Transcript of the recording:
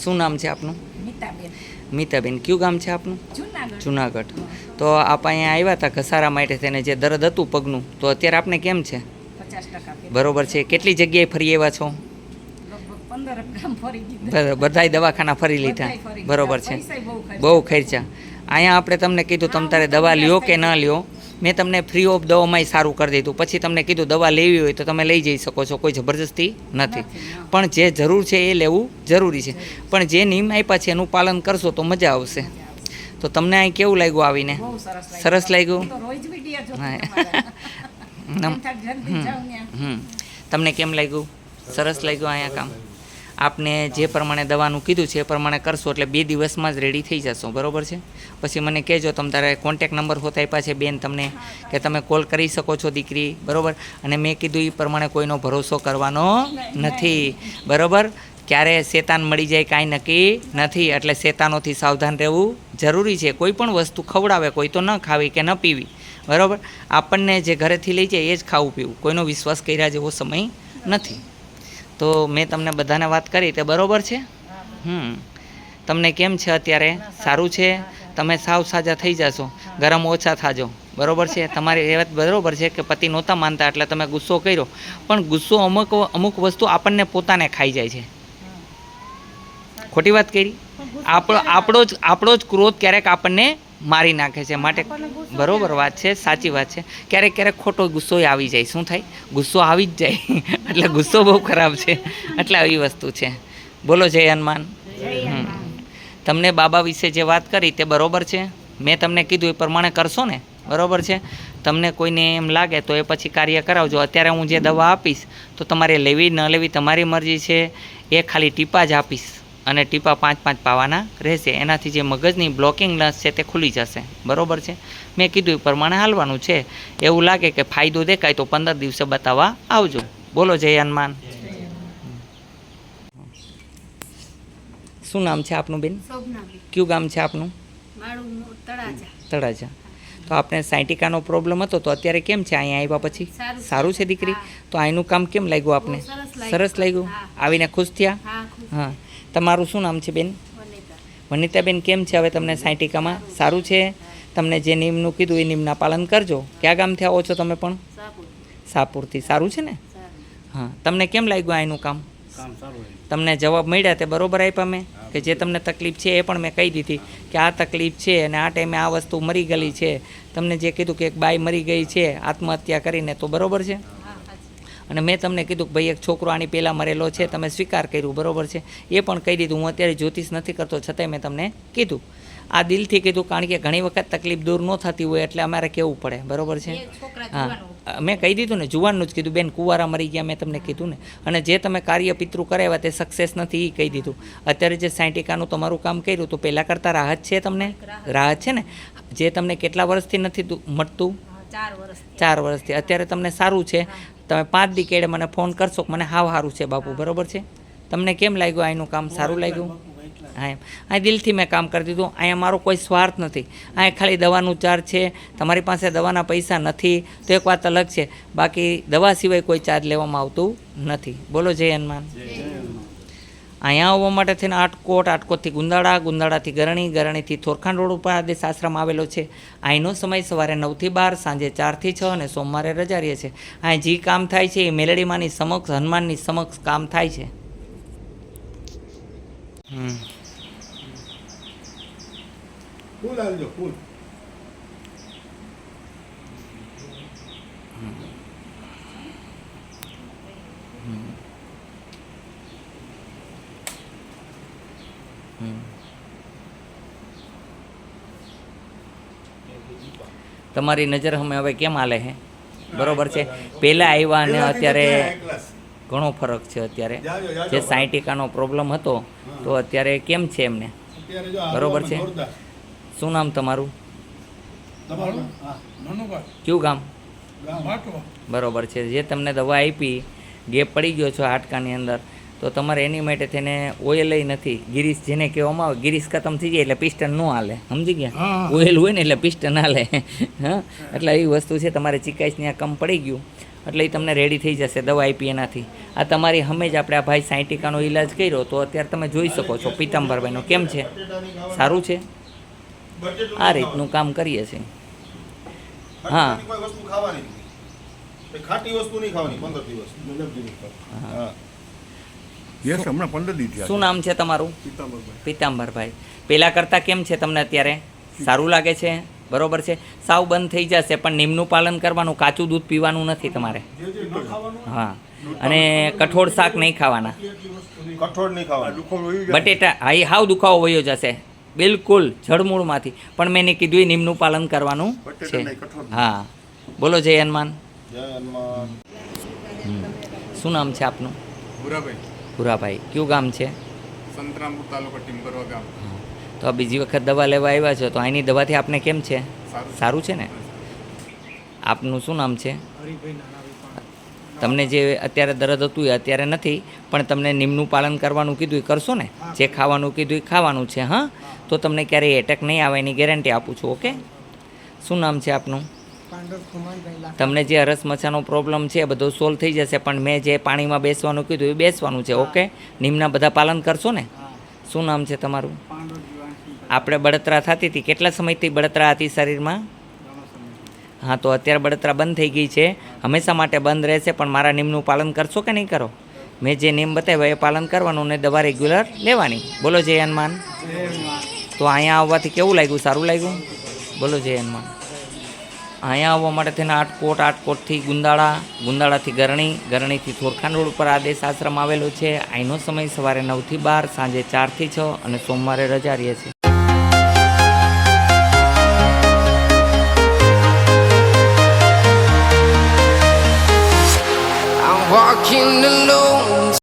શું નામ છે આપનું? મીતાબેન. મીતાબેન. કયું ગામ છે આપનું? જુનાગઢ. જુનાગઢ. તો આપ અહીંયા આવ્યા હતા ઘસારા માટે થઈને, જે દર્દ હતું પગનું, તો અત્યારે આપને કેમ છે? 50% બરોબર છે. કેટલી જગ્યાએ ફરી આવ્યા છો? લગભગ 15 ગામ ફરી દીધા. બધાય દવાખાના ફરી લીધા. બધાય ફરી બરોબર દીધા. છે. પૈસાય બહુ ખર્ચા. બહુ ખર્ચા. અહીંયા આપણે તમને કીધું તમ તારે દવા લ્યો કે ન લ્યો. મેં તમને ફ્રી ઓફ દવામાં સારું કરી દીધું. પછી તમને કીધું દવા લેવી હોય તો તમે લઈ જઈ શકો છો, કોઈ જબરજસ્તી નથી. પણ જે જરૂર છે એ લેવું જરૂરી છે. પણ જે નિયમ આપ્યા છે એનું પાલન કરશો તો મજા આવશે. તો તમને અહીં કેવું લાગ્યું આવીને? બહુ સરસ લાગ્યું. સરસ લાગ્યું? હું તો રોજ વિડિયો જોતી હા. તમારા. એમ થાય જલ્દી જાઉં ત્યાં. તમને કેમ લાગ્યું? સરસ લાગ્યું અહીંયા કામ? આપને જે પ્રમાણે દવાનું કીધું છે એ પ્રમાણે કરશો એટલે 2 દિવસમાં જ રેડી થઈ જશો. બરોબર છે. પછી મને કહેજો, તમે તારે કોન્ટેક નંબર હોતા આપ્યા છે બેન તમને, કે તમે કોલ કરી શકો છો દીકરી. બરોબર. અને મેં કીધું એ પ્રમાણે કોઈનો ભરોસો કરવાનો નથી. બરોબર. ક્યારે શેતાન મળી જાય કાંઈ નક્કી નથી. એટલે શેતાનોથી સાવધાન રહેવું જરૂરી છે. કોઈ પણ વસ્તુ ખવડાવે કોઈ તો ન ખાવી કે ન પીવી. બરાબર. આપણને જે ઘરેથી લઈ જાય એ જ ખાવું પીવું. કોઈનો વિશ્વાસ કર્યા જેવો સમય નથી. તો મેં તમને બધાને વાત કરી તે બરાબર છે. તમને કેમ છે અત્યારે? સારું છે? તમે સાવ સાજા થઈ જશો, ગરમ ઓછા થાજો. બરાબર છે. તમારી એ વાત બરાબર છે કે પતિ નહોતા માનતા એટલે તમે ગુસ્સો કર્યો, પણ ગુસ્સો અમુક વસ્તુ આપણને પોતાને ખાઈ જાય છે. ખોટી વાત કરી? આપણો જ ક્રોધ ક્યારેક આપણને મારી નાખે છે. માટે બરોબર વાત છે, સાચી વાત છે. ક્યારેક ખોટો ગુસ્સો આવી જાય. શું થાય? ગુસ્સો આવી જ જાય. એટલે ગુસ્સો બહુ ખરાબ છે. એટલે આવી વસ્તુ છે. બોલો જય હનુમાન. તમને બાબા વિશે જે વાત કરી તે બરોબર છે. મેં તમને કીધું એ પ્રમાણે કરશો ને? બરોબર છે. તમને કોઈને એમ લાગે તો એ પછી કાર્ય કરાવજો. અત્યારે હું જે દવા આપીશ તો તમારે લેવી ન લેવી તમારી મરજી છે. એ ખાલી ટીપા જ આપીશ અને ટીપા 5-5 પાવાના રહેશે. એનાથી જે મગજની બ્લોકિંગ નસ છે તે ખુલી જશે. બરોબર છે. મેં કીધું એ પ્રમાણે હાલવાનું છે. એવું લાગે કે ફાયદો દેખાય તો 15 દિવસે બતાવવા આવજો. બોલો જય હનુમાન. શું નામ છે આપનું બેન? શોભનાબેન. કયું ગામ છે આપનું? મારું તળાજા. તળાજા. તો આપણે સાયટિકાનો પ્રોબ્લેમ હતો તો અત્યારે કેમ છે અહીંયા આવ્યા પછી? સારું છે દીકરી? તો અહીંનું કામ કેમ લાગ્યું આપને? સરસ લાગ્યું? આવીને ખુશ થયા? હા. તમારું શું નામ છે બેન? વનિતાબેન. કેમ છે હવે તમને સાયટિકામાં? સારું છે? તમને જે નિયમનું કીધું એ નિયમના પાલન કરજો. કયા ગામથી આવો છો તમે પણ? સાપુરથી. સારું છે ને? હા. તમને કેમ લાગ્યું અહીંનું કામ? તમને જવાબ મળ્યા તે બરોબર આપ્યા મેં? કે જે તમને તકલીફ છે એ પણ મેં કહી દીધી કે આ તકલીફ છે અને આ ટાઈમે આ વસ્તુ મરી ગયેલી છે. તમને જે કીધું કે એક બાઈ મરી ગઈ છે આત્મહત્યા કરીને, તો બરોબર છે. અને મેં તમને કીધું કે ભાઈ એક છોકરો આની પહેલાં મરેલો છે, તમે સ્વીકાર કર્યું. બરોબર છે. એ પણ કહી દીધું. હું અત્યારે જ્યોતિષ નથી કરતો છતાંય મેં તમને કીધું. આ દિલથી કીધું, કારણ કે ઘણી વખત તકલીફ દૂર ન થતી હોય એટલે અમારે કહેવું પડે. બરોબર છે. હા. મેં કહી દીધું ને, જુવાનનું જ કીધું. બેન કુંવારા મરી ગયા મેં તમને કીધું ને. અને જે તમે કાર્ય પિતૃ કરાવ્યા તે સક્સેસ નથી એ કહી દીધું. અત્યારે જે સાયટિકાનું તમારું કામ કર્યું તો પહેલાં કરતાં રાહત છે તમને? રાહત છે ને? જે તમને કેટલા વર્ષથી નથી મળતું? 4 વર્ષથી. અત્યારે તમને સારું છે. તમે 5 દી કેડે મને ફોન કરશો મને હાવ સારું છે બાપુ. બરોબર છે. તમને કેમ લાગ્યું અહીંનું કામ? સારું લાગ્યું? હા. એમ અહીં દિલથી મેં કામ કરી દીધું. અહીંયા મારો કોઈ સ્વાર્થ નથી. અહીંયા ખાલી દવાનું ચાર્જ છે. તમારી પાસે દવાના પૈસા નથી તો એક વાત અલગ છે. બાકી દવા સિવાય કોઈ ચાર્જ લેવામાં આવતું નથી. બોલો જય હનુમાન. અહીંયા આવવા માટે થઈને આટકોટથી ગુંદાળા, ગુંદાળાથી ગરણી, ગરણીથી થોરખાણ રોડ ઉપર આદેશ આશ્રમ આવેલો છે. અહીંનો સમય સવારે 9 થી 12, સાંજે 4 થી 6 અને સોમવારે રજા રહે છે. અહીં જે કામ થાય છે એ મેલડીમાંની સમક્ષ, હનુમાનની સમક્ષ કામ થાય છે. ફૂલ આવજો ફૂલ. તમારી નજર અમે હવે કેમ હાલે છે? બરોબર છે. પહેલાં આવ્યા અને અત્યારે ઘણો ફરક છે. અત્યારે જે સાયટિકાનો પ્રોબ્લેમ હતો તો અત્યારે કેમ છે એમને? બરોબર છે. શું નામ તમારું? કયું ગામ? બરોબર છે. જે તમને દવા આપી, ગેપ પડી ગયો છો હાડકાની અંદર, તો તમારે એની માટે થઈને ઓઇલ નથી. ગિરીશ જેને કહેવામાં આવે, ગિરીશ ખતમ થઈ જાય એટલે પિસ્ટન ન હાલે. સમજી ગયા? ઓઇલ હોય ને એટલે પિસ્ટન હાલે. હા. એટલે એવી વસ્તુ છે. તમારે ચિકાઈસ ત્યાં કમ પડી ગયું એટલે એ તમને રેડી થઈ જશે દવા આપી એનાથી. આ તમારી હમે જ આપણે આ ભાઈ 60 ટીકાનો ઈલાજ કર્યો તો અત્યારે તમે જોઈ શકો છો પીતાંબરભાઈનો કેમ છે, સારું છે. આ રીતનું કામ કરીએ છીએ. હા. કોઈ વસ્તુ ખાવાની નહીં. ખાટી વસ્તુ નહીં ખાવાની 15 દિવસ. હા. યસ હમણાં 15 દી થયા. શું નામ છે તમારું? પીતાંબરભાઈ. પીતાંબરભાઈ. પહેલાં કરતાં કેમ છે તમને અત્યારે? સારું લાગે છે? બરોબર છે. સાવ બંધ થઈ જશે પણ નિયમનું પાલન કરવાનું, કાચું દૂધ પીવાનું નથી તમારે. હા. અને કઠોળ શાક નહીં ખાવાના, કઠોળ નહીં ખાવાનું. બટેટા હા એ હાવ દુખાવો વયો જશે બિલકુલ જળમૂળમાંથી. પણ મેં એને કીધું એ નિયમનું પાલન કરવાનું છે. હા બોલો જય હનુમાન. જય હનુમાન. શું નામ છે આપનું? ભૂરાભાઈ, ભૂરાભાઈ. કયું ગામ છે? સંતરામપુર તાલુકો ટીમ્બરવા ગામ. તો આ બીજી વખત દવા લેવા આવ્યા છો તો આની દવાથી આપને કેમ છે? સારું. સારું છે ને? આપનું શું નામ છે? તમને જે અત્યારે દર્દ હતું એ અત્યારે નથી, પણ તમને નિયમનું પાલન કરવાનું કીધું એ કરશો ને? જે ખાવાનું કીધું એ ખાવાનું છે. હા, તો તમને ક્યારેય એટેક નહીં આવે એની ગેરંટી આપું છું. ઓકે. શું નામ છે આપનું? તમને જે અરસ મચાનો પ્રોબ્લેમ છે એ બધો સોલ્વ થઈ જશે, પણ મેં જે પાણીમાં બેસવાનું કીધું એ બેસવાનું છે. ઓકે. નિયમના બધા પાલન કરશો ને? શું નામ છે તમારું? આપણે બળતરા થતી હતી, કેટલા સમયથી બળતરા હતી શરીરમાં? હા, તો અત્યારે બળતરા બંધ થઈ ગઈ છે, હંમેશા માટે બંધ રહેશે. પણ મારા નિયમનું પાલન કરશો કે નહીં કરો? મેં જે નિયમ બતાવ્યા એ પાલન કરવાનું ને દવા રેગ્યુલર લેવાની. બોલો જય હનુમાન. તો અહીંયા આવવાથી કેવું લાગ્યું? સારું લાગ્યું? બોલો જય હનુમાન. અહીંયા આવવા માટે થઈને આટકોટથી ગુંદાળા, ગુંદાળાથી ગરણી, ગરણીથી થોરખાન રોડ ઉપર આદેશ આશ્રમ આવેલો છે. અહીંનો સમય સવારે 9 થી 12, સાંજે 4 થી 6 અને સોમવારે રજા રહે છે. Walking alone.